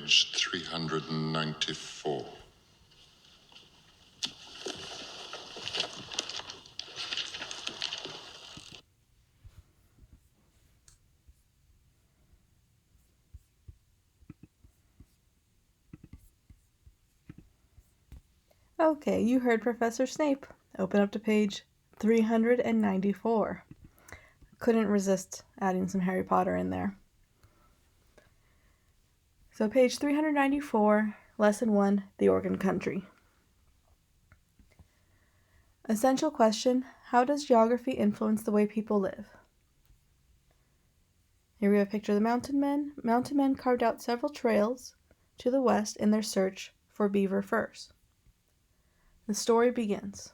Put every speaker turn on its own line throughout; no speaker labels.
page 394.
Okay, you heard Professor Snape. Open up to page 394. Couldn't resist adding some Harry Potter in there. So page 394, Lesson 1, The Oregon Country. Essential question, how does geography influence the way people live? Here we have a picture of the mountain men. Mountain men carved out several trails to the west in their search for beaver furs. The story begins.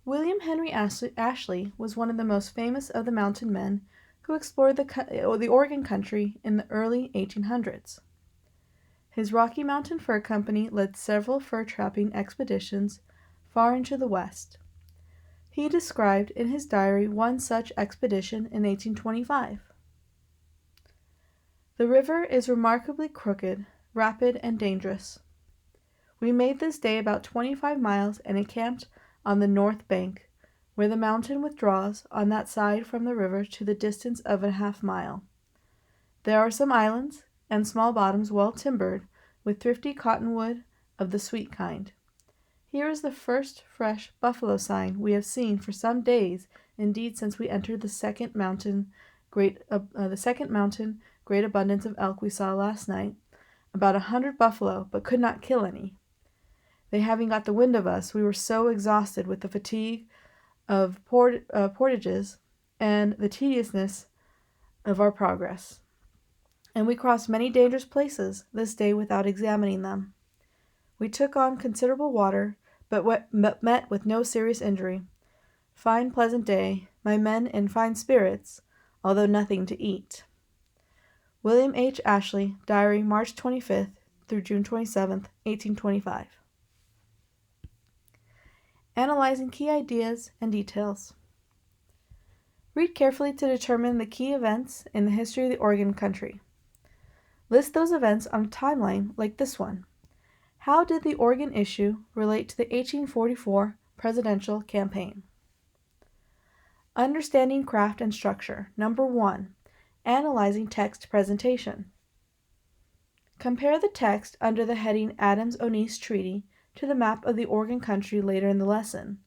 William Henry Ashley was one of the most famous of the mountain men who explored the Oregon country in the early 1800s. His Rocky Mountain Fur Company led several fur trapping expeditions far into the west. He described in his diary one such expedition in 1825. The river is remarkably crooked, rapid, and dangerous. We made this day about 25 miles and encamped on the north bank, where the mountain withdraws on that side from the river to the distance of a half mile. There are some islands and small bottoms well timbered with thrifty cottonwood of the sweet kind. Here is the first fresh buffalo sign we have seen for some days, indeed since we entered the second mountain, great abundance of elk we saw last night, about 100 buffalo, but could not kill any. They having got the wind of us, we were so exhausted with the fatigue of portages and the tediousness of our progress. And we crossed many dangerous places this day without examining them. We took on considerable water, but met with no serious injury. Fine pleasant day, my men in fine spirits, although nothing to eat. William H. Ashley, Diary, March 25th through June 27th, 1825. Analyzing key ideas and details. Read carefully to determine the key events in the history of the Oregon country. List those events on a timeline like this one. How did the Oregon issue relate to the 1844 presidential campaign? Understanding craft and structure. Number 1. Analyzing text presentation. Compare the text under the heading Adams-Onis Treaty to the map of the Oregon country later in the lesson.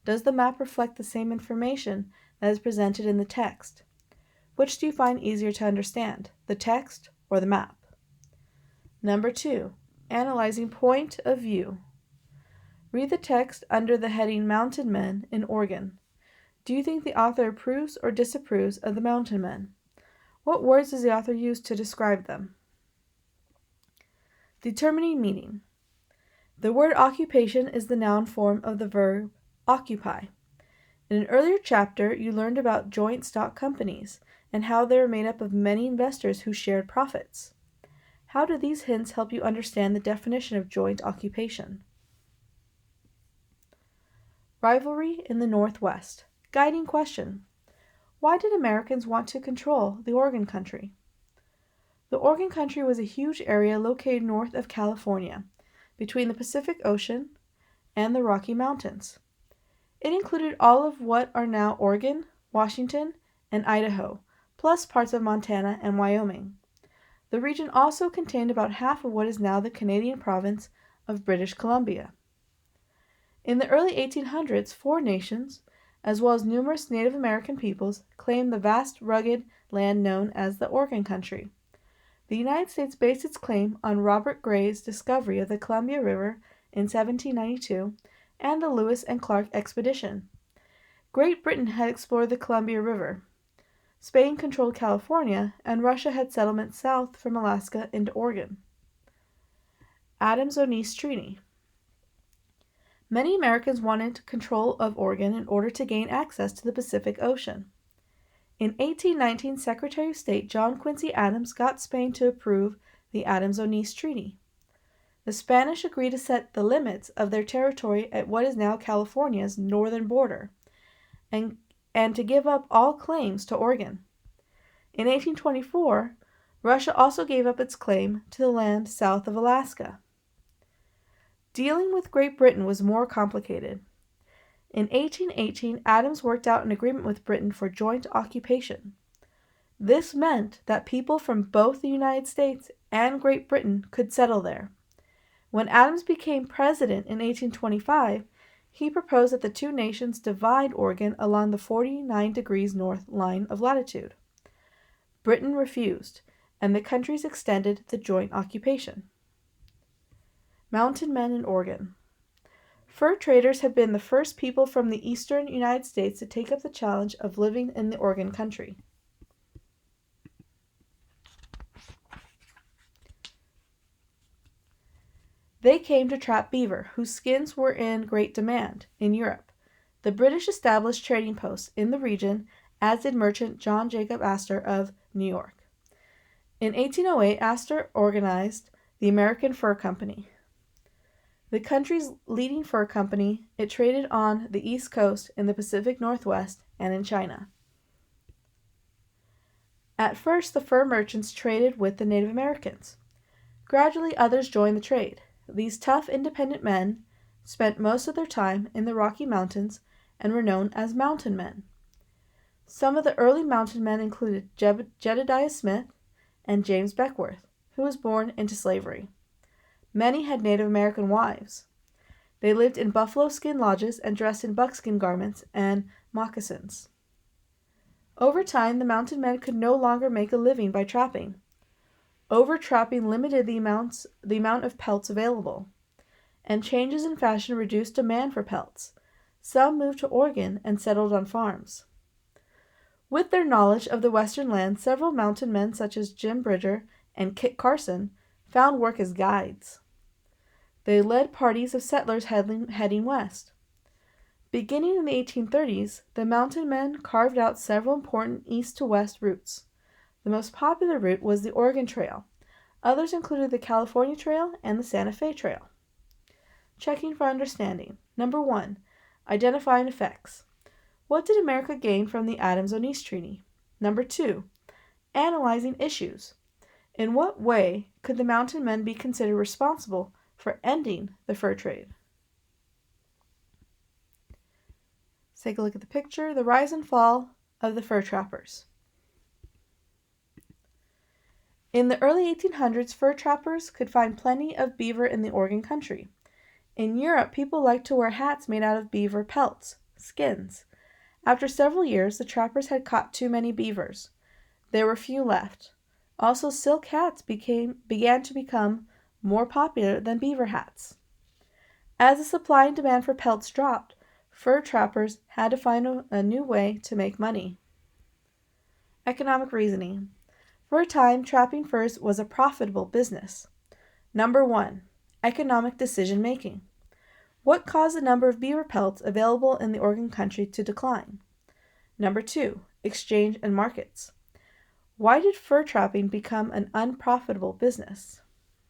Does the map reflect the same information that is presented in the text? Which do you find easier to understand, the text or the map? Number 2. Analyzing point of view. Read the text under the heading Mountain Men in Oregon. Do you think the author approves or disapproves of the mountain men? What words does the author use to describe them? Determining meaning. The word occupation is the noun form of the verb occupy. In an earlier chapter, you learned about joint stock companies and how they were made up of many investors who shared profits. How do these hints help you understand the definition of joint occupation? Rivalry in the Northwest. Guiding question. Why did Americans want to control the Oregon country? The Oregon country was a huge area located north of California, between the Pacific Ocean and the Rocky Mountains. It included all of what are now Oregon, Washington, and Idaho, plus parts of Montana and Wyoming. The region also contained about half of what is now the Canadian province of British Columbia. In the early 1800s, 4 nations, as well as numerous Native American peoples, claimed the vast, rugged land known as the Oregon country. The United States based its claim on Robert Gray's discovery of the Columbia River in 1792 and the Lewis and Clark expedition. Great Britain had explored the Columbia River. Spain controlled California, and Russia had settlements south from Alaska into Oregon. Adams-Onis Treaty. Many Americans wanted control of Oregon in order to gain access to the Pacific Ocean. In 1819, Secretary of State John Quincy Adams got Spain to approve the Adams-Onis Treaty. The Spanish agreed to set the limits of their territory at what is now California's northern border, and to give up all claims to Oregon. In 1824, Russia also gave up its claim to the land south of Alaska. Dealing with Great Britain was more complicated. In 1818, Adams worked out an agreement with Britain for joint occupation. This meant that people from both the United States and Great Britain could settle there. When Adams became president in 1825, he proposed that the two nations divide Oregon along the 49 degrees north line of latitude. Britain refused, and the countries extended the joint occupation. Mountain men in Oregon. Fur traders had been the first people from the eastern United States to take up the challenge of living in the Oregon country. They came to trap beaver, whose skins were in great demand in Europe. The British established trading posts in the region, as did merchant John Jacob Astor of New York. In 1808, Astor organized the American Fur Company. The country's leading fur company, it traded on the East Coast, in the Pacific Northwest, and in China. At first, the fur merchants traded with the Native Americans. Gradually, others joined the trade. These tough, independent men spent most of their time in the Rocky Mountains and were known as mountain men. Some of the early mountain men included Jedediah Smith and James Beckwourth, who was born into slavery. Many had Native American wives. They lived in buffalo skin lodges and dressed in buckskin garments and moccasins. Over time, the mountain men could no longer make a living by trapping. Over-trapping limited the amount of pelts available, and changes in fashion reduced demand for pelts. Some moved to Oregon and settled on farms. With their knowledge of the western land, several mountain men such as Jim Bridger and Kit Carson found work as guides. They led parties of settlers heading west. Beginning in the 1830s, the mountain men carved out several important east-to-west routes. The most popular route was the Oregon Trail. Others included the California Trail and the Santa Fe Trail. Checking for understanding. Number 1. Identifying effects. What did America gain from the Adams-Onis Treaty? Number 2. Analyzing issues. In what way could the mountain men be considered responsible for ending the fur trade? Let's take a look at the picture. The rise and fall of the fur trappers. In the early 1800s, fur trappers could find plenty of beaver in the Oregon country. In Europe, people liked to wear hats made out of beaver pelts, skins. After several years, the trappers had caught too many beavers. There were few left. Also, silk hats began to become more popular than beaver hats. As the supply and demand for pelts dropped, fur trappers had to find a new way to make money. Economic reasoning. For a time, trapping furs was a profitable business. Number 1. Economic decision making. What caused the number of beaver pelts available in the Oregon country to decline? Number 2. Exchange and markets. Why did fur trapping become an unprofitable business?